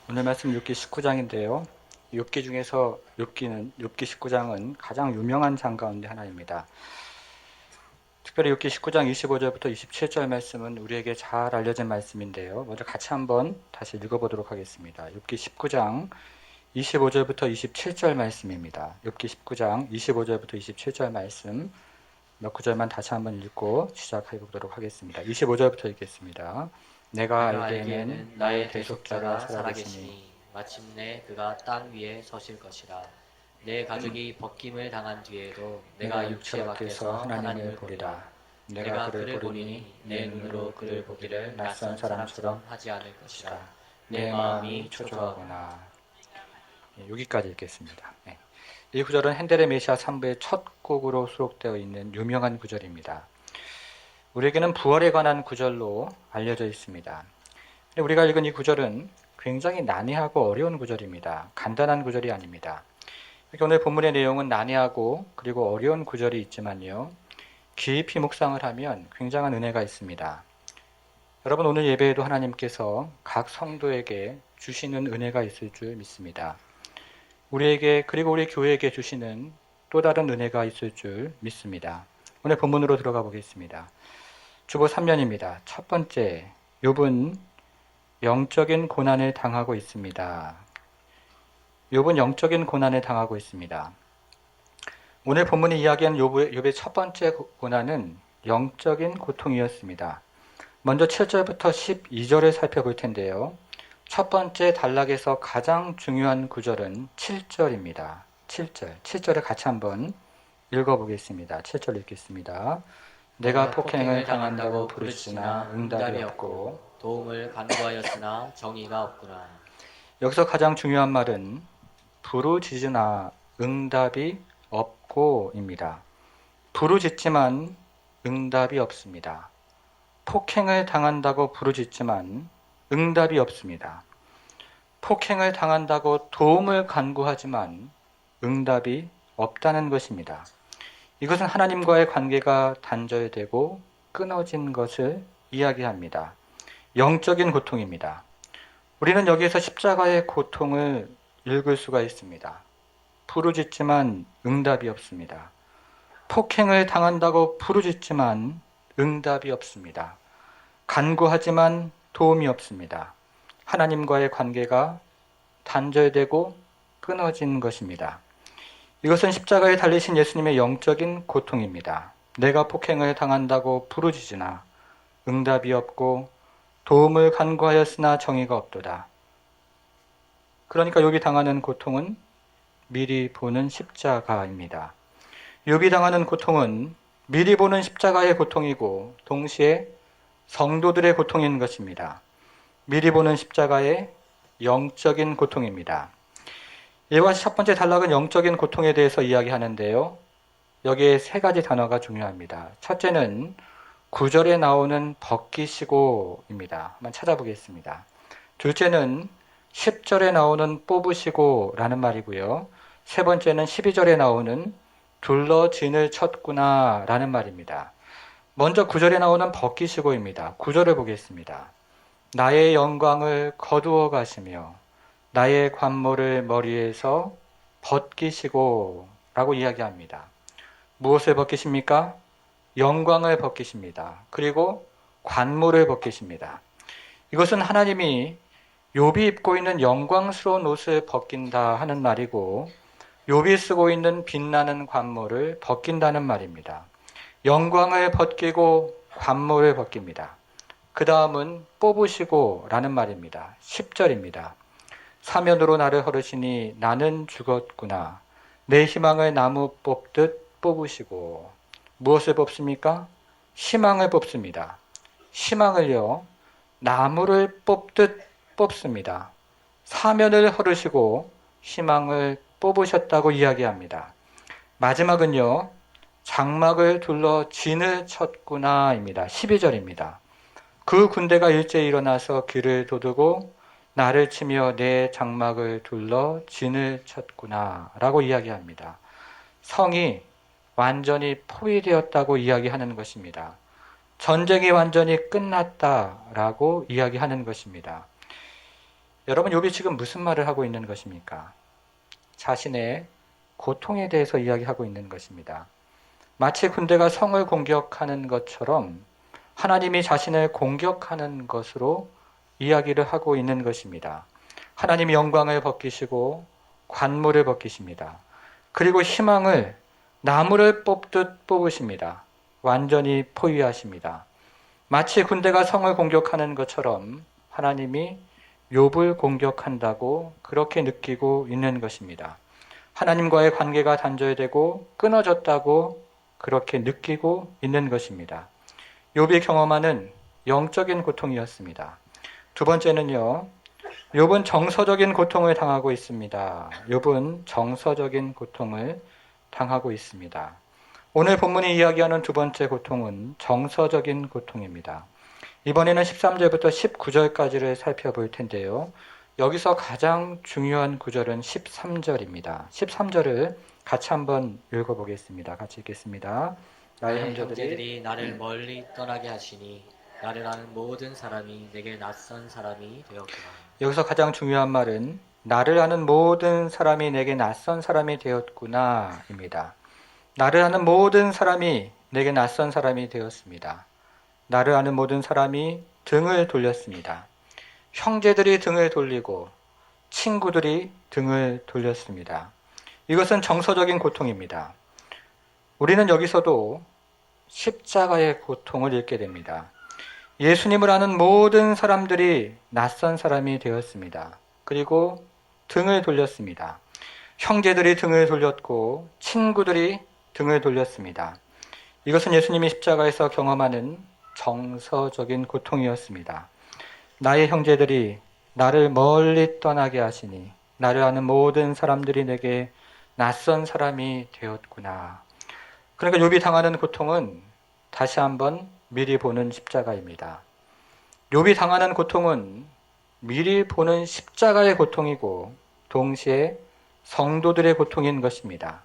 오늘 말씀 욥기 19장인데요. 욥기 중에서 욥기 19장은 가장 유명한 장 가운데 하나입니다. 특별히 욥기 19장 25절부터 27절 말씀은 우리에게 잘 알려진 말씀인데요. 먼저 같이 한번 다시 읽어보도록 하겠습니다. 욥기 19장 25절부터 27절 말씀입니다. 욥기 19장 25절부터 27절 말씀 몇 구절만 다시 한번 읽고 시작해 보도록 하겠습니다. 25절부터 읽겠습니다. 내가 내가 알기에는 알기에는 나의 나의 대속자가 대속자가 살아계시니 살아계시니 마침내 그가 땅 위에 서실 것이라. 내 가족이 벗김을 당한 뒤에도 내가 육체 밖에서 하나님을 보리라. 내가 그를 보리니 내 눈으로 그를 보기를 낯선 사람처럼 하지 않을 것이라. 내 마음이 초조하구나. 여기까지 읽겠습니다. 이 구절은 핸델의 메시아 3부의 첫 곡으로 수록되어 있는 유명한 구절입니다. 우리에게는 부활에 관한 구절로 알려져 있습니다. 우리가 읽은 이 구절은 굉장히 난해하고 어려운 구절입니다. 간단한 구절이 아닙니다. 오늘 본문의 내용은 난해하고 그리고 어려운 구절이 있지만요. 깊이 묵상을 하면 굉장한 은혜가 있습니다. 여러분, 오늘 예배에도 하나님께서 각 성도에게 주시는 은혜가 있을 줄 믿습니다. 우리에게 그리고 우리 교회에게 주시는 또 다른 은혜가 있을 줄 믿습니다. 오늘 본문으로 들어가 보겠습니다. 주보 3년입니다. 첫 번째, 욥은 영적인 고난을 당하고 있습니다. 욥은 영적인 고난을 당하고 있습니다. 오늘 본문이 이야기하는 욥의 첫 번째 고난은 영적인 고통이었습니다. 먼저 7절부터 12절을 살펴볼 텐데요. 첫 번째 단락에서 가장 중요한 구절은 7절입니다. 7절을 같이 한번 읽어보겠습니다. 7절 읽겠습니다. 내가 폭행을 당한다고 부르짖으나 응답이 없고 도움을 간구하였으나 정의가 없구나. 여기서 가장 중요한 말은 부르짖으나 응답이 없고입니다. 부르짖지만 응답이 없습니다. 폭행을 당한다고 부르짖지만 응답이 없습니다. 폭행을 당한다고 도움을 간구하지만 응답이 없다는 것입니다. 이것은 하나님과의 관계가 단절되고 끊어진 것을 이야기합니다. 영적인 고통입니다. 우리는 여기에서 십자가의 고통을 읽을 수가 있습니다. 부르짖지만 응답이 없습니다. 폭행을 당한다고 부르짖지만 응답이 없습니다. 간구하지만 도움이 없습니다. 하나님과의 관계가 단절되고 끊어진 것입니다. 이것은 십자가에 달리신 예수님의 영적인 고통입니다. 내가 폭행을 당한다고 부르짖으나 응답이 없고 도움을 간구하였으나 정의가 없도다. 그러니까 욥이 당하는 고통은 미리 보는 십자가입니다. 욥이 당하는 고통은 미리 보는 십자가의 고통이고 동시에 성도들의 고통인 것입니다. 미리 보는 십자가의 영적인 고통입니다. 이와 첫 번째 단락은 영적인 고통에 대해서 이야기하는데요. 여기에 세 가지 단어가 중요합니다. 첫째는 9절에 나오는 벗기시고입니다. 한번 찾아보겠습니다. 둘째는 10절에 나오는 뽑으시고 라는 말이고요. 세 번째는 12절에 나오는 둘러 진을 쳤구나 라는 말입니다. 먼저 9절에 나오는 벗기시고입니다. 9절을 보겠습니다. 나의 영광을 거두어 가시며 나의 관모를 머리에서 벗기시고 라고 이야기합니다. 무엇을 벗기십니까? 영광을 벗기십니다. 그리고 관모를 벗기십니다. 이것은 하나님이 욥이 입고 있는 영광스러운 옷을 벗긴다 하는 말이고 욥이 쓰고 있는 빛나는 관모를 벗긴다는 말입니다. 영광을 벗기고 관모를 벗깁니다. 그 다음은 뽑으시고 라는 말입니다. 10절입니다. 사면으로 나를 허르시니 나는 죽었구나. 내 희망을 나무 뽑듯 뽑으시고. 무엇을 뽑습니까? 희망을 뽑습니다. 희망을요, 나무를 뽑듯 뽑습니다. 사면을 허르시고 희망을 뽑으셨다고 이야기합니다. 마지막은요, 장막을 둘러 진을 쳤구나입니다. 12절입니다. 그 군대가 일제히 일어나서 길을 도두고 나를 치며 내 장막을 둘러 진을 쳤구나 라고 이야기합니다. 성이 완전히 포위되었다고 이야기하는 것입니다. 전쟁이 완전히 끝났다라고 이야기하는 것입니다. 여러분, 욥이 지금 무슨 말을 하고 있는 것입니까? 자신의 고통에 대해서 이야기하고 있는 것입니다. 마치 군대가 성을 공격하는 것처럼 하나님이 자신을 공격하는 것으로 이야기를 하고 있는 것입니다. 하나님이 영광을 벗기시고 관모를 벗기십니다. 그리고 희망을 나무를 뽑듯 뽑으십니다. 완전히 포위하십니다. 마치 군대가 성을 공격하는 것처럼 하나님이 욥을 공격한다고 그렇게 느끼고 있는 것입니다. 하나님과의 관계가 단절되고 끊어졌다고 그렇게 느끼고 있는 것입니다. 욥이 경험하는 영적인 고통이었습니다. 두 번째는요, 욥은 정서적인 고통을 당하고 있습니다. 욥은 정서적인 고통을 당하고 있습니다. 오늘 본문이 이야기하는 두 번째 고통은 정서적인 고통입니다. 이번에는 13절부터 19절까지를 살펴볼 텐데요. 여기서 가장 중요한 구절은 13절입니다. 13절을 같이 한번 읽어보겠습니다. 같이 읽겠습니다. 나의 형제들이 나를 멀리 떠나게 하시니 나를 아는 모든 사람이 내게 낯선 사람이 되었구나. 여기서 가장 중요한 말은 나를 아는 모든 사람이 내게 낯선 사람이 되었구나 입니다. 나를 아는 모든 사람이 내게 낯선 사람이 되었습니다. 나를 아는 모든 사람이 등을 돌렸습니다. 형제들이 등을 돌리고 친구들이 등을 돌렸습니다. 이것은 정서적인 고통입니다. 우리는 여기서도 십자가의 고통을 읽게 됩니다. 예수님을 아는 모든 사람들이 낯선 사람이 되었습니다. 그리고 등을 돌렸습니다. 형제들이 등을 돌렸고 친구들이 등을 돌렸습니다. 이것은 예수님이 십자가에서 경험하는 정서적인 고통이었습니다. 나의 형제들이 나를 멀리 떠나게 하시니 나를 아는 모든 사람들이 내게 낯선 사람이 되었구나. 그러니까 욥이 당하는 고통은 다시 한번 미리 보는 십자가입니다. 욥이 당하는 고통은 미리 보는 십자가의 고통이고 동시에 성도들의 고통인 것입니다.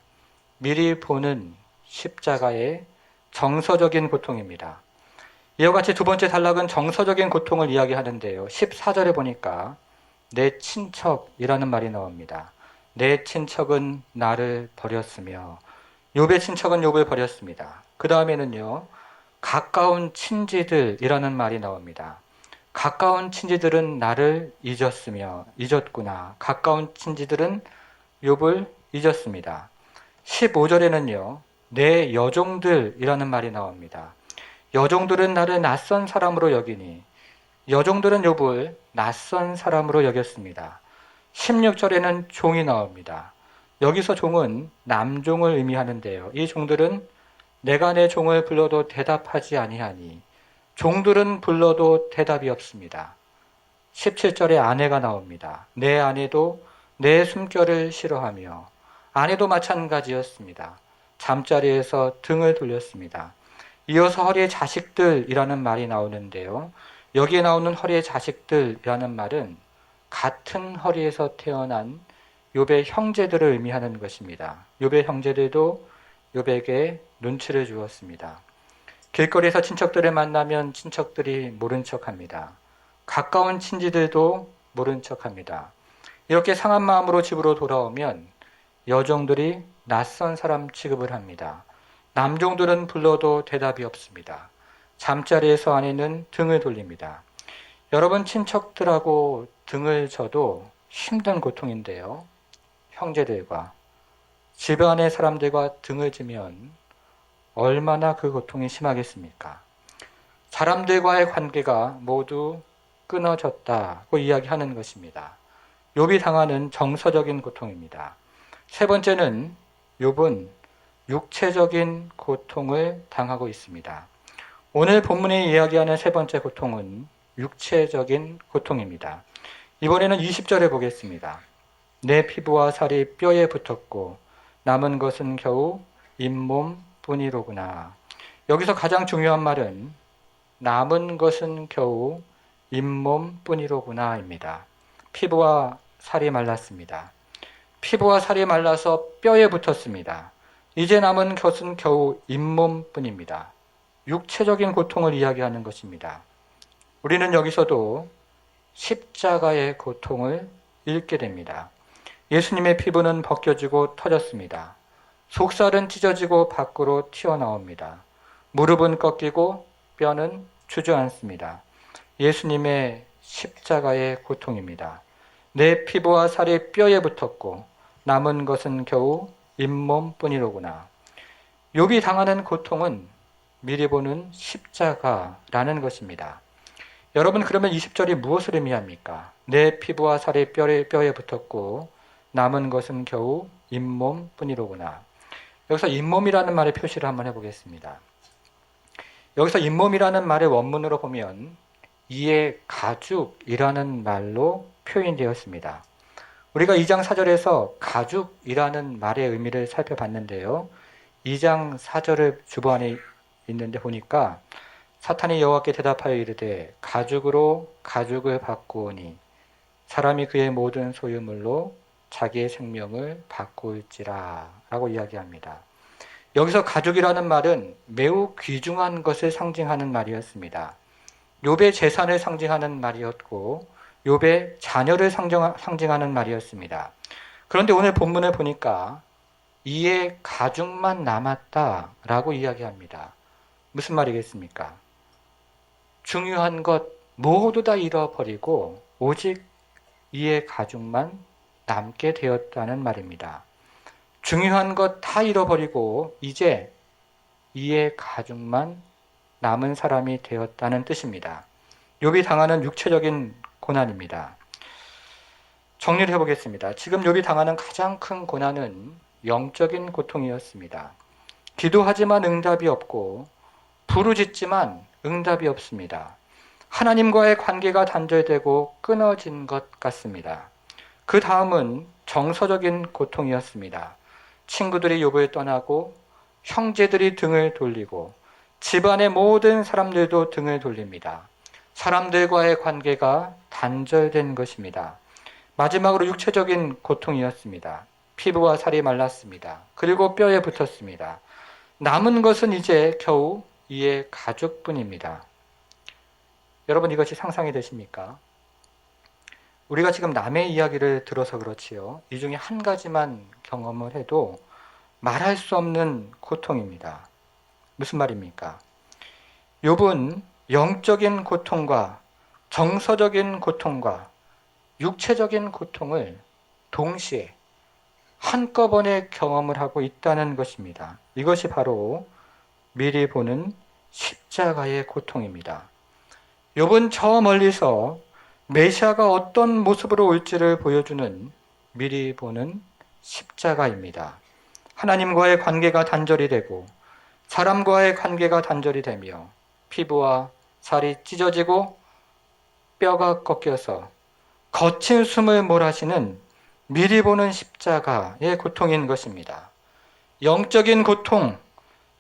미리 보는 십자가의 정서적인 고통입니다. 이와 같이 두 번째 단락은 정서적인 고통을 이야기하는데요. 14절에 보니까 내 친척이라는 말이 나옵니다. 내 친척은 나를 버렸으며 욥의 친척은 욥을 버렸습니다. 그 다음에는요. 가까운 친지들이라는 말이 나옵니다. 가까운 친지들은 나를 잊었구나. 가까운 친지들은 욥을 잊었습니다. 15절에는요. 내 여종들이라는 말이 나옵니다. 여종들은 나를 낯선 사람으로 여기니 여종들은 욥을 낯선 사람으로 여겼습니다. 16절에는 종이 나옵니다. 여기서 종은 남종을 의미하는데요. 이 종들은 내가 내 종을 불러도 대답하지 아니하니 종들은 불러도 대답이 없습니다. 17절에 아내가 나옵니다. 내 아내도 내 숨결을 싫어하며 아내도 마찬가지였습니다. 잠자리에서 등을 돌렸습니다. 이어서 허리의 자식들이라는 말이 나오는데요. 여기에 나오는 허리의 자식들이라는 말은 같은 허리에서 태어난 욥의 형제들을 의미하는 것입니다. 욥의 형제들도 욥에게 눈치를 주었습니다. 길거리에서 친척들을 만나면 친척들이 모른 척합니다. 가까운 친지들도 모른 척합니다. 이렇게 상한 마음으로 집으로 돌아오면 여종들이 낯선 사람 취급을 합니다. 남종들은 불러도 대답이 없습니다. 잠자리에서 아내는 등을 돌립니다. 여러분, 친척들하고 등을 져도 힘든 고통인데요. 형제들과 집안의 사람들과 등을 지면 얼마나 그 고통이 심하겠습니까? 사람들과의 관계가 모두 끊어졌다고 이야기하는 것입니다. 욥이 당하는 정서적인 고통입니다. 세 번째는 욥은 육체적인 고통을 당하고 있습니다. 오늘 본문이 이야기하는 세 번째 고통은 육체적인 고통입니다. 이번에는 20절에 보겠습니다. 내 피부와 살이 뼈에 붙었고 남은 것은 겨우 잇몸뿐이로구나. 여기서 가장 중요한 말은 남은 것은 겨우 잇몸뿐이로구나입니다. 피부와 살이 말랐습니다. 피부와 살이 말라서 뼈에 붙었습니다. 이제 남은 것은 겨우 잇몸뿐입니다. 육체적인 고통을 이야기하는 것입니다. 우리는 여기서도 십자가의 고통을 읽게 됩니다. 예수님의 피부는 벗겨지고 터졌습니다. 속살은 찢어지고 밖으로 튀어나옵니다. 무릎은 꺾이고 뼈는 주저앉습니다. 예수님의 십자가의 고통입니다. 내 피부와 살이 뼈에 붙었고 남은 것은 겨우 잇몸뿐이로구나. 욥이 당하는 고통은 미리 보는 십자가라는 것입니다. 여러분, 그러면 20절이 무엇을 의미합니까? 내 피부와 살이 뼈에 붙었고 남은 것은 겨우 잇몸뿐이로구나. 여기서 잇몸이라는 말의 표시를 한번 해보겠습니다. 여기서 잇몸이라는 말의 원문으로 보면 이에 가죽이라는 말로 표현되었습니다. 우리가 2장 4절에서 가죽이라는 말의 의미를 살펴봤는데요. 2장 4절을 주보안에 있는데 보니까 사탄이 여호와께 대답하여 이르되 가죽으로 가죽을 바꾸오니 사람이 그의 모든 소유물로 자기의 생명을 바꿀지라 라고 이야기합니다. 여기서 가죽이라는 말은 매우 귀중한 것을 상징하는 말이었습니다. 욥의 재산을 상징하는 말이었고 욥의 자녀를 상징하는 말이었습니다. 그런데 오늘 본문을 보니까 이에 가죽만 남았다라고 이야기합니다. 무슨 말이겠습니까? 중요한 것 모두 다 잃어버리고 오직 이에 가죽만 남게 되었다는 말입니다. 중요한 것 다 잃어버리고 이제 이에 가죽만 남은 사람이 되었다는 뜻입니다. 욥이 당하는 육체적인 고난입니다. 정리를 해보겠습니다. 지금 욥이 당하는 가장 큰 고난은 영적인 고통이었습니다. 기도하지만 응답이 없고 부르짖지만 응답이 없습니다. 하나님과의 관계가 단절되고 끊어진 것 같습니다. 그 다음은 정서적인 고통이었습니다. 친구들이 욥을 떠나고 형제들이 등을 돌리고 집안의 모든 사람들도 등을 돌립니다. 사람들과의 관계가 단절된 것입니다. 마지막으로 육체적인 고통이었습니다. 피부와 살이 말랐습니다. 그리고 뼈에 붙었습니다. 남은 것은 이제 겨우 이의 가죽뿐입니다. 여러분, 이것이 상상이 되십니까? 우리가 지금 남의 이야기를 들어서 그렇지요. 이 중에 한 가지만 경험을 해도 말할 수 없는 고통입니다. 무슨 말입니까? 욥은 영적인 고통과 정서적인 고통과 육체적인 고통을 동시에 한꺼번에 경험을 하고 있다는 것입니다. 이것이 바로 미리 보는 십자가의 고통입니다. 욥은 저 멀리서 메시아가 어떤 모습으로 올지를 보여주는 미리 보는 십자가입니다. 하나님과의 관계가 단절이 되고 사람과의 관계가 단절이 되며 피부와 살이 찢어지고 뼈가 꺾여서 거친 숨을 몰아쉬는 미리 보는 십자가의 고통인 것입니다. 영적인 고통,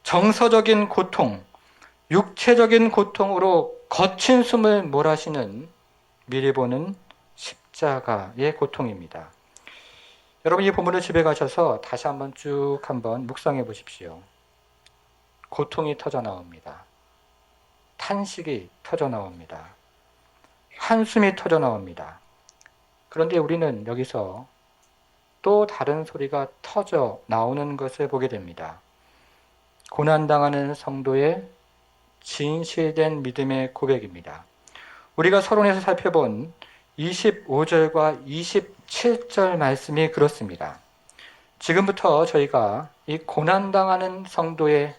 정서적인 고통, 육체적인 고통으로 거친 숨을 몰아쉬는 미리 보는 십자가의 고통입니다. 여러분, 이 본문을 집에 가셔서 다시 한번 쭉 한번 묵상해 보십시오. 고통이 터져 나옵니다. 탄식이 터져 나옵니다. 한숨이 터져 나옵니다. 그런데 우리는 여기서 또 다른 소리가 터져 나오는 것을 보게 됩니다. 고난당하는 성도의 진실된 믿음의 고백입니다. 우리가 서론에서 살펴본 25절과 27절 말씀이 그렇습니다. 지금부터 저희가 이 고난당하는 성도의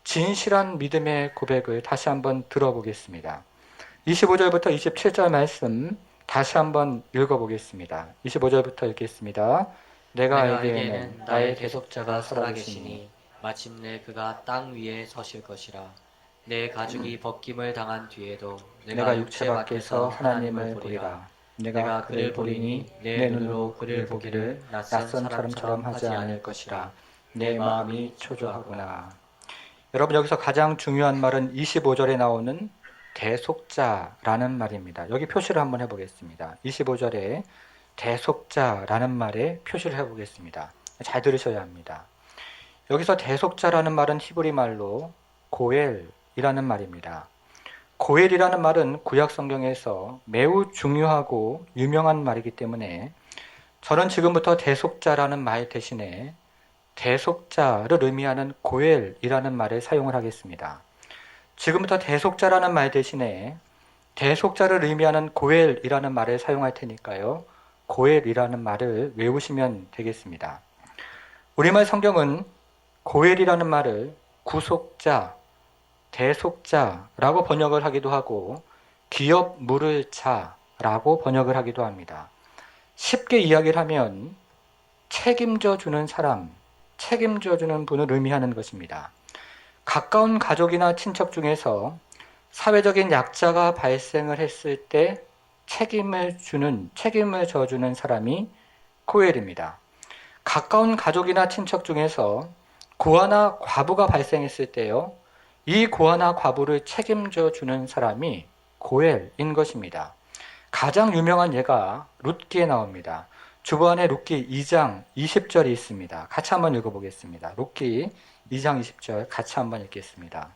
진실한 믿음의 고백을 다시 한번 들어보겠습니다. 25절부터 27절 말씀 다시 한번 읽어보겠습니다. 25절부터 읽겠습니다. 내가 알기에는 나의 계속자가 살아계시니 마침내 그가 땅 위에 서실 것이라. 내 가죽이 벗김을 당한 뒤에도 내가 육체 밖에서 하나님을 보리라. 내가 그를 보리니 내 눈으로 그를 보기를 낯선 사람처럼 하지 않을 것이라. 내 마음이 초조하구나. 여러분, 여기서 가장 중요한 말은 25절에 나오는 대속자라는 말입니다. 여기 표시를 한번 해보겠습니다. 25절에 대속자라는 말에 표시를 해보겠습니다. 잘 들으셔야 합니다. 여기서 대속자라는 말은 히브리 말로 고엘이라는 말입니다. 고엘이라는 말은 구약 성경에서 매우 중요하고 유명한 말이기 때문에 저는 지금부터 대속자라는 말 대신에 대속자를 의미하는 고엘이라는 말을 사용을 하겠습니다. 지금부터 대속자라는 말 대신에 대속자를 의미하는 고엘이라는 말을 사용할 테니까요. 고엘이라는 말을 외우시면 되겠습니다. 우리말 성경은 고엘이라는 말을 구속자, 대속자라고 번역을 하기도 하고 기업 물을 자라고 번역을 하기도 합니다. 쉽게 이야기를 하면 책임져 주는 사람, 책임져 주는 분을 의미하는 것입니다. 가까운 가족이나 친척 중에서 사회적인 약자가 발생을 했을 때 책임을 져주는 사람이 고엘입니다. 가까운 가족이나 친척 중에서 고아나 과부가 발생했을 때요, 이 고아나 과부를 책임져 주는 사람이 고엘인 것입니다. 가장 유명한 예가 룻기에 나옵니다. 주보안에 룻기 2장 20절이 있습니다. 같이 한번 읽어보겠습니다. 룻기 2장 20절 같이 한번 읽겠습니다.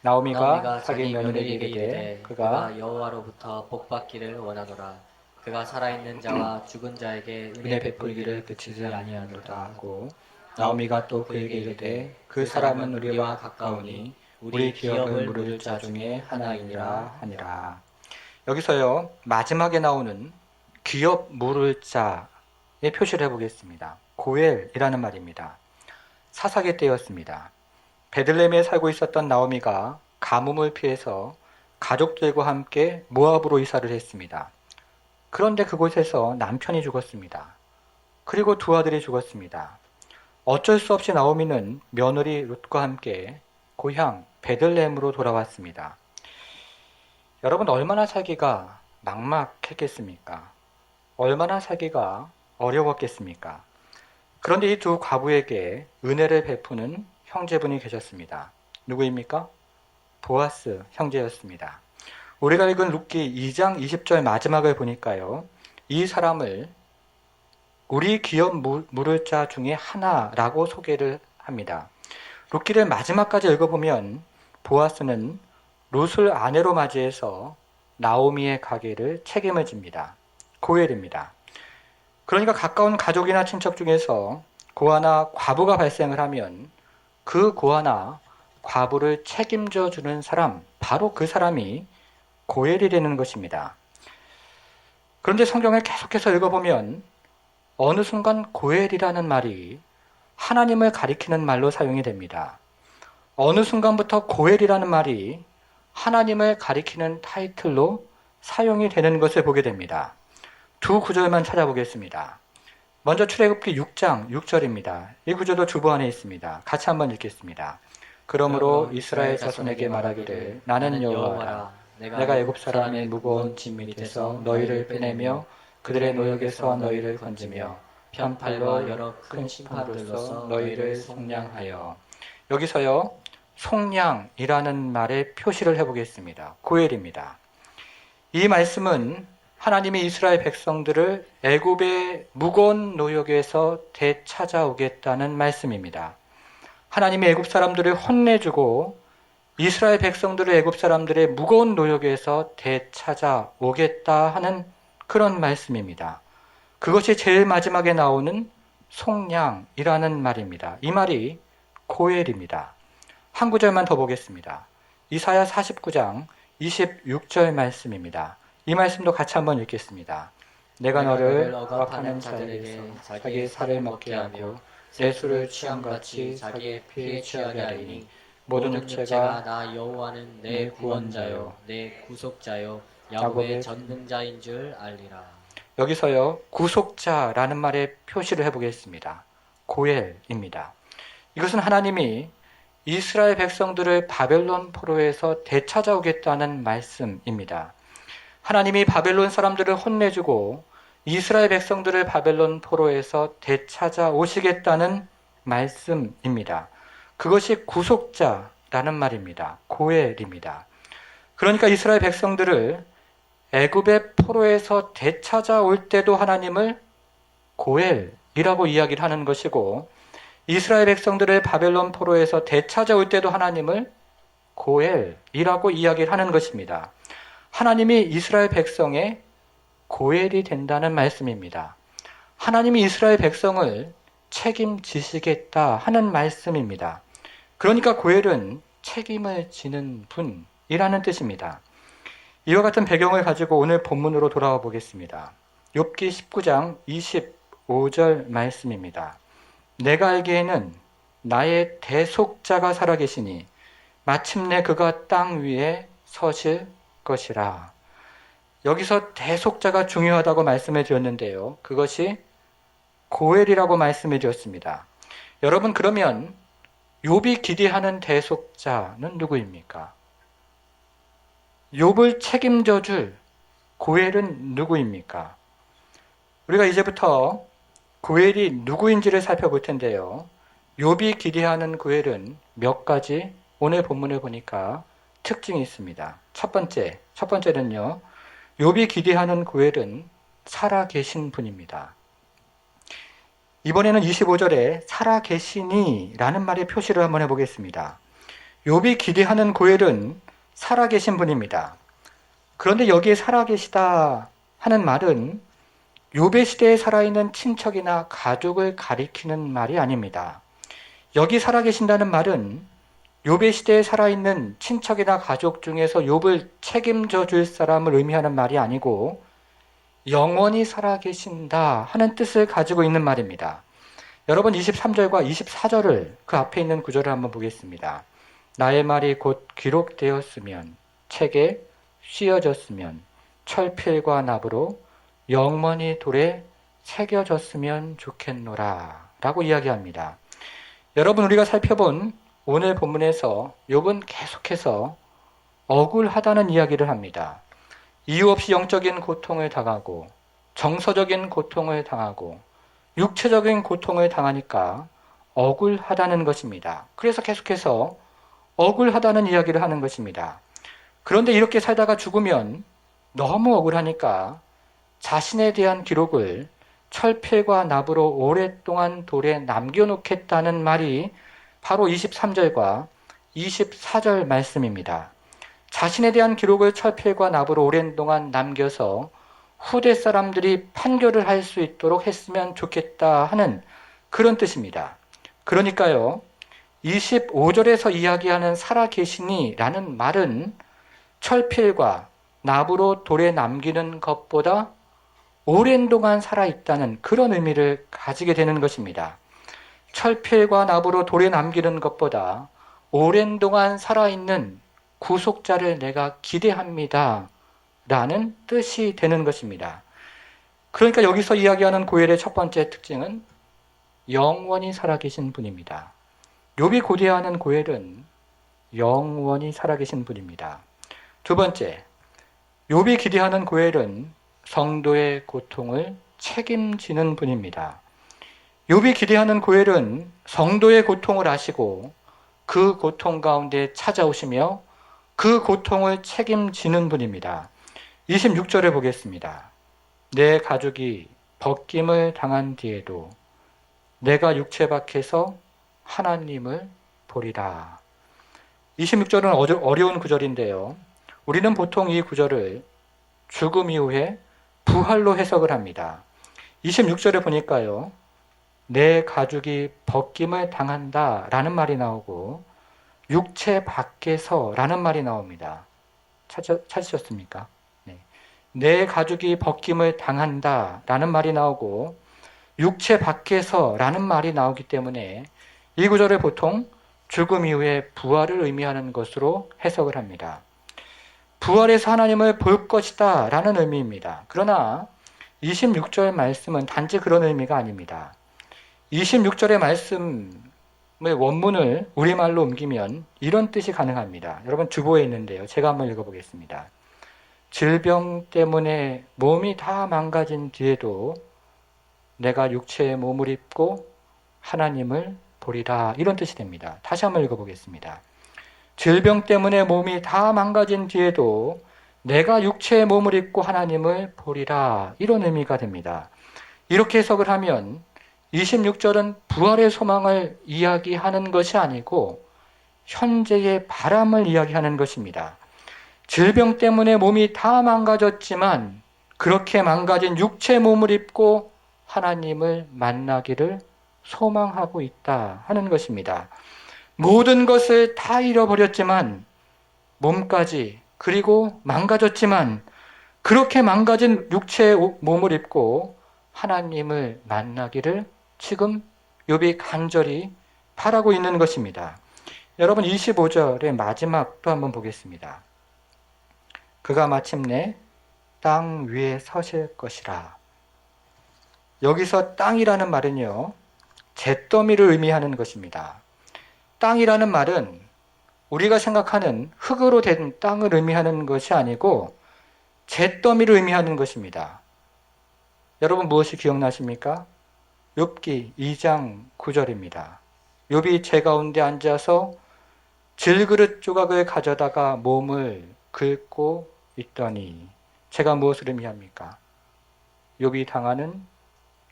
나오미가 자기 며느리에게 이르되 그가 여호와로부터 복받기를 원하노라. 그가 살아있는 자와 죽은 자에게 은혜 베풀기를 그치지 아니하노라 하고, 나오미가 또 그에게 이르되 그 사람은 우리와 가까우니 우리 기업을 물을 자 중에 하나이니라 하니라. 여기서요, 마지막에 나오는 기업 물을 자의 표시를 해보겠습니다. 고엘이라는 말입니다. 사사기 때였습니다. 베들레헴에 살고 있었던 나오미가 가뭄을 피해서 가족들과 함께 모압으로 이사를 했습니다. 그런데 그곳에서 남편이 죽었습니다. 그리고 두 아들이 죽었습니다. 어쩔 수 없이 나오미는 며느리 룻과 함께 고향 베들레헴으로 돌아왔습니다. 여러분, 얼마나 살기가 막막했겠습니까? 얼마나 살기가 어려웠겠습니까? 그런데 이 두 과부에게 은혜를 베푸는 형제분이 계셨습니다. 누구입니까? 보아스 형제였습니다. 우리가 읽은 룻기 2장 20절 마지막을 보니까요, 이 사람을 우리 기업 물을 자 중에 하나라고 소개를 합니다. 룻기를 마지막까지 읽어보면 보아스는 룻을 아내로 맞이해서 나오미의 가게를 책임을 집니다. 고엘입니다. 그러니까 가까운 가족이나 친척 중에서 고아나 과부가 발생을 하면 그 고아나 과부를 책임져 주는 사람, 바로 그 사람이 고엘이 되는 것입니다. 그런데 성경을 계속해서 읽어보면 어느 순간 고엘이라는 말이 하나님을 가리키는 말로 사용이 됩니다. 어느 순간부터 고엘이라는 말이 하나님을 가리키는 타이틀로 사용이 되는 것을 보게 됩니다. 두 구절만 찾아보겠습니다. 먼저 출애굽기 6장 6절입니다. 이 구절도 주보안에 있습니다. 같이 한번 읽겠습니다. 그러므로 이스라엘 자손에게 말하기를 나는 여호와라. 내가 애굽 사람의 무거운 짐 밑에서 너희를 빼내며 그들의 노역에서 너희를 건지며 편팔로 여러 큰 심판으로서 너희를 속량하여. 여기서요, 속량이라는 말의 표시를 해보겠습니다. 고엘입니다. 이 말씀은 하나님이 이스라엘 백성들을 애굽의 무거운 노역에서 되찾아오겠다는 말씀입니다. 하나님이 애굽 사람들을 혼내주고 이스라엘 백성들을 애굽 사람들의 무거운 노역에서 되찾아오겠다 하는 그런 말씀입니다. 그것이 제일 마지막에 나오는 속량이라는 말입니다. 이 말이 고엘입니다. 한 구절만 더 보겠습니다. 이사야 49장 26절 말씀입니다. 이 말씀도 같이 한번 읽겠습니다. 내가 너를 억압하는 자들에게 자기의 살을 먹게 하고 내 술을 취함같이 자기의 피에 취하게 하리니 모든 육체가 나 여호와는 내 구원자요 내 구속자요 야곱의 전능자인 줄 알리라. 여기서요, 구속자라는 말의 표시를 해보겠습니다. 고엘입니다. 이것은 하나님이 이스라엘 백성들을 바벨론 포로에서 되찾아오겠다는 말씀입니다. 하나님이 바벨론 사람들을 혼내주고 이스라엘 백성들을 바벨론 포로에서 되찾아오시겠다는 말씀입니다. 그것이 구속자라는 말입니다. 고엘입니다. 그러니까 이스라엘 백성들을 애굽의 포로에서 되찾아올 때도 하나님을 고엘이라고 이야기를 하는 것이고, 이스라엘 백성들을 바벨론 포로에서 되찾아올 때도 하나님을 고엘이라고 이야기를 하는 것입니다. 하나님이 이스라엘 백성의 고엘이 된다는 말씀입니다. 하나님이 이스라엘 백성을 책임지시겠다 하는 말씀입니다. 그러니까 고엘은 책임을 지는 분이라는 뜻입니다. 이와 같은 배경을 가지고 오늘 본문으로 돌아와 보겠습니다. 욥기 19장 25절 말씀입니다. 내가 알기에는 나의 대속자가 살아계시니 마침내 그가 땅 위에 서실 것이라. 여기서 대속자가 중요하다고 말씀을 드렸는데요. 그것이 고엘이라고 말씀을 드렸습니다. 여러분, 그러면 욥이 기대하는 대속자는 누구입니까? 욥을 책임져 줄 고엘은 누구입니까? 우리가 이제부터 고엘이 누구인지를 살펴볼 텐데요. 욥이 기대하는 고엘은 몇 가지 오늘 본문을 보니까 특징이 있습니다. 첫 번째는요. 욥이 기대하는 고엘은 살아계신 분입니다. 이번에는 25절에 살아계시니 라는 말의 표시를 한번 해보겠습니다. 욥이 기대하는 고엘은 살아계신 분입니다. 그런데 여기에 살아계시다 하는 말은 욥의 시대에 살아있는 친척이나 가족을 가리키는 말이 아닙니다. 여기 살아계신다는 말은 욥의 시대에 살아있는 친척이나 가족 중에서 욥을 책임져 줄 사람을 의미하는 말이 아니고 영원히 살아계신다 하는 뜻을 가지고 있는 말입니다. 여러분 23절과 24절을 그 앞에 있는 구절을 한번 보겠습니다. 나의 말이 곧 기록되었으면 책에 씌어졌으면 철필과 납으로 영원히 돌에 새겨졌으면 좋겠노라 라고 이야기합니다. 여러분 우리가 살펴본 오늘 본문에서 욥은 계속해서 억울하다는 이야기를 합니다. 이유 없이 영적인 고통을 당하고 정서적인 고통을 당하고 육체적인 고통을 당하니까 억울하다는 것입니다. 그래서 계속해서 억울하다는 이야기를 하는 것입니다. 그런데 이렇게 살다가 죽으면 너무 억울하니까 자신에 대한 기록을 철필과 납으로 오랫동안 돌에 남겨놓겠다는 말이 바로 23절과 24절 말씀입니다. 자신에 대한 기록을 철필과 납으로 오랜 동안 남겨서 후대 사람들이 판결을 할 수 있도록 했으면 좋겠다 하는 그런 뜻입니다. 그러니까요, 25절에서 이야기하는 살아계시니 라는 말은 철필과 납으로 돌에 남기는 것보다 오랜 동안 살아있다는 그런 의미를 가지게 되는 것입니다. 철필과 납으로 돌에 남기는 것보다 오랜 동안 살아있는 구속자를 내가 기대합니다 라는 뜻이 되는 것입니다. 그러니까 여기서 이야기하는 고엘의 첫 번째 특징은 영원히 살아계신 분입니다. 욥이 고대하는 고엘은 영원히 살아계신 분입니다. 두 번째, 욥이 기대하는 고엘은 성도의 고통을 책임지는 분입니다. 욥이 기대하는 고엘은 성도의 고통을 아시고 그 고통 가운데 찾아오시며 그 고통을 책임지는 분입니다. 26절을 보겠습니다. 내 가족이 벗김을 당한 뒤에도 내가 육체 밖에서 하나님을 보리라. 26절은 어려운 구절인데요. 우리는 보통 이 구절을 죽음 이후에 부활로 해석을 합니다. 26절에 보니까요. 내 가족이 벗김을 당한다 라는 말이 나오고 육체 밖에서 라는 말이 나옵니다. 찾으셨습니까? 네. 내 가족이 벗김을 당한다 라는 말이 나오고 육체 밖에서 라는 말이 나오기 때문에 이 구절을 보통 죽음 이후에 부활을 의미하는 것으로 해석을 합니다. 부활해서 하나님을 볼 것이다 라는 의미입니다. 그러나 26절 말씀은 단지 그런 의미가 아닙니다. 26절의 말씀의 원문을 우리말로 옮기면 이런 뜻이 가능합니다. 여러분 주보에 있는데요. 제가 한번 읽어보겠습니다. 질병 때문에 몸이 다 망가진 뒤에도 내가 육체의 몸을 입고 하나님을 보리라. 이런 뜻이 됩니다. 다시 한번 읽어보겠습니다. 질병 때문에 몸이 다 망가진 뒤에도 내가 육체의 몸을 입고 하나님을 보리라. 이런 의미가 됩니다. 이렇게 해석을 하면 26절은 부활의 소망을 이야기하는 것이 아니고 현재의 바람을 이야기하는 것입니다. 질병 때문에 몸이 다 망가졌지만 그렇게 망가진 육체 몸을 입고 하나님을 만나기를 소망하고 있다 하는 것입니다. 모든 것을 다 잃어버렸지만 몸까지, 그리고 망가졌지만 그렇게 망가진 육체의 몸을 입고 하나님을 만나기를 지금 욥이 간절히 바라고 있는 것입니다. 여러분 25절의 마지막 또 한번 보겠습니다. 그가 마침내 땅 위에 서실 것이라. 여기서 땅이라는 말은요, 잿더미를 의미하는 것입니다. 땅이라는 말은 우리가 생각하는 흙으로 된 땅을 의미하는 것이 아니고 잿더미를 의미하는 것입니다. 여러분 무엇이 기억나십니까? 욥기 2장 9절입니다. 욥이 재 가운데 앉아서 질그릇 조각을 가져다가 몸을 긁고 있더니, 제가 무엇을 의미합니까? 욥이 당하는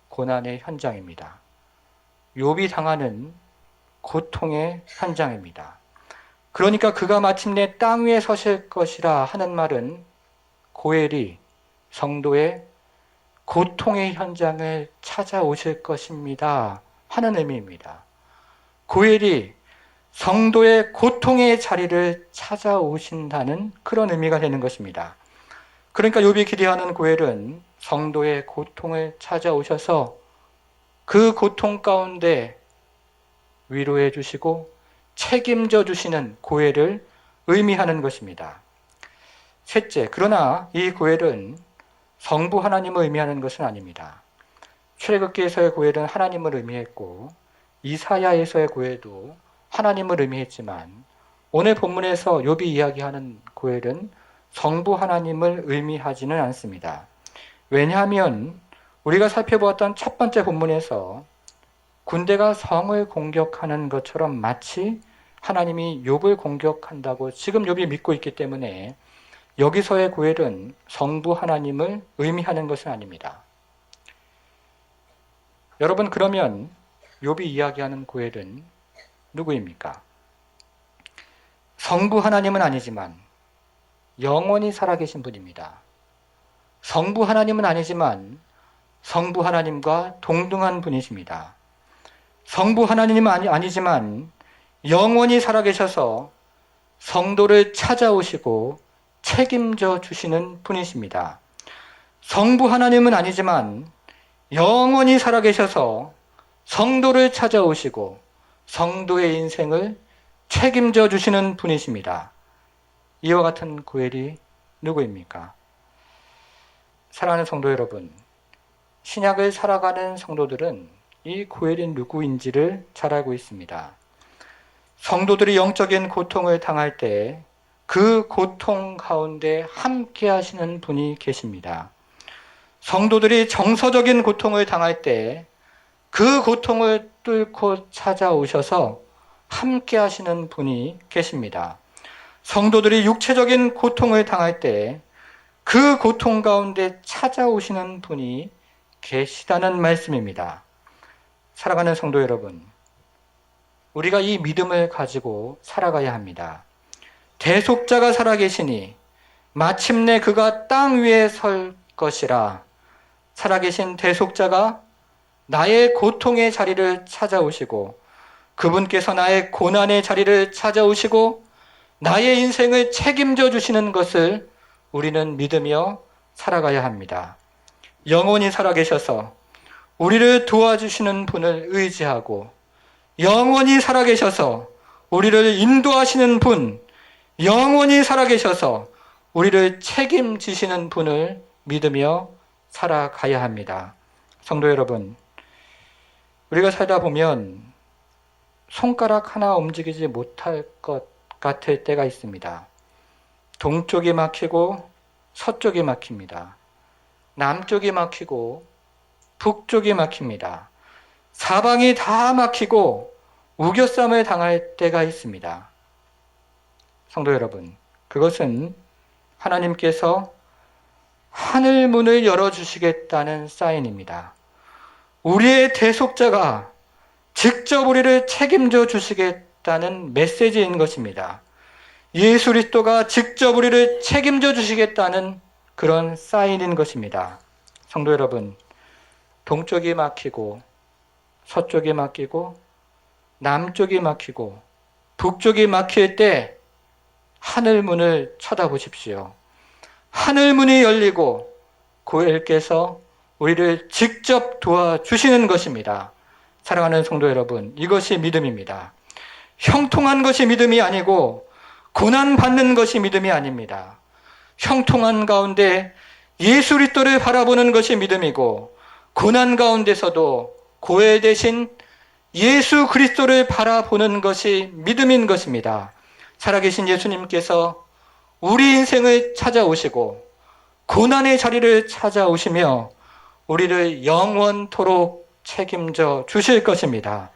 고난의 현장입니다. 욥이 당하는 고통의 현장입니다. 그러니까 그가 마침내 땅 위에 서실 것이라 하는 말은 고엘이 성도의 고통의 현장을 찾아오실 것입니다 하는 의미입니다. 고엘이 성도의 고통의 자리를 찾아오신다는 그런 의미가 되는 것입니다. 그러니까 욥이 기대하는 고엘은 성도의 고통을 찾아오셔서 그 고통 가운데 위로해 주시고 책임져 주시는 고엘을 의미하는 것입니다. 셋째, 그러나 이 고엘은 성부 하나님을 의미하는 것은 아닙니다. 출애굽기에서의 고엘은 하나님을 의미했고 이사야에서의 고엘도 하나님을 의미했지만 오늘 본문에서 욥이 이야기하는 고엘은 성부 하나님을 의미하지는 않습니다. 왜냐하면 우리가 살펴보았던 첫 번째 본문에서 군대가 성을 공격하는 것처럼 마치 하나님이 욥을 공격한다고 지금 욥이 믿고 있기 때문에 여기서의 고엘은 성부 하나님을 의미하는 것은 아닙니다. 여러분, 그러면 욥이 이야기하는 고엘은 누구입니까? 성부 하나님은 아니지만 영원히 살아계신 분입니다. 성부 하나님은 아니지만 성부 하나님과 동등한 분이십니다. 성부 하나님은 아니지만 영원히 살아계셔서 성도를 찾아오시고 책임져 주시는 분이십니다. 성부 하나님은 아니지만 영원히 살아계셔서 성도를 찾아오시고 성도의 인생을 책임져 주시는 분이십니다. 이와 같은 고엘이 누구입니까? 사랑하는 성도 여러분, 신약을 살아가는 성도들은 이 고엘이 누구인지를 잘 알고 있습니다. 성도들이 영적인 고통을 당할 때 그 고통 가운데 함께 하시는 분이 계십니다. 성도들이 정서적인 고통을 당할 때 그 고통을 뚫고 찾아오셔서 함께 하시는 분이 계십니다. 성도들이 육체적인 고통을 당할 때 그 고통 가운데 찾아오시는 분이 계시다는 말씀입니다. 사랑하는 성도 여러분, 우리가 이 믿음을 가지고 살아가야 합니다. 대속자가 살아계시니 마침내 그가 땅 위에 설 것이라. 살아계신 대속자가 나의 고통의 자리를 찾아오시고 그분께서 나의 고난의 자리를 찾아오시고 나의 인생을 책임져 주시는 것을 우리는 믿으며 살아가야 합니다. 영원히 살아계셔서 우리를 도와주시는 분을 의지하고 영원히 살아계셔서 우리를 인도하시는 분, 영원히 살아계셔서 우리를 책임지시는 분을 믿으며 살아가야 합니다. 성도 여러분, 우리가 살다 보면 손가락 하나 움직이지 못할 것 같을 때가 있습니다. 동쪽이 막히고 서쪽이 막힙니다. 남쪽이 막히고 북쪽이 막힙니다. 사방이 다 막히고 우겨쌈을 당할 때가 있습니다. 성도 여러분, 그것은 하나님께서 하늘 문을 열어주시겠다는 사인입니다. 우리의 대속자가 직접 우리를 책임져 주시겠다는 메시지인 것입니다. 예수 그리스도가 직접 우리를 책임져 주시겠다는 그런 사인인 것입니다. 성도 여러분, 동쪽이 막히고 서쪽이 막히고 남쪽이 막히고 북쪽이 막힐 때 하늘문을 쳐다보십시오. 하늘문이 열리고 고엘께서 우리를 직접 도와주시는 것입니다. 사랑하는 성도 여러분, 이것이 믿음입니다. 형통한 것이 믿음이 아니고 고난받는 것이 믿음이 아닙니다. 형통한 가운데 예수 그리스도를 바라보는 것이 믿음이고 고난 가운데서도 고엘 대신 예수 그리스도를 바라보는 것이 믿음인 것입니다. 살아계신 예수님께서 우리 인생을 찾아오시고 고난의 자리를 찾아오시며 우리를 영원토록 책임져 주실 것입니다.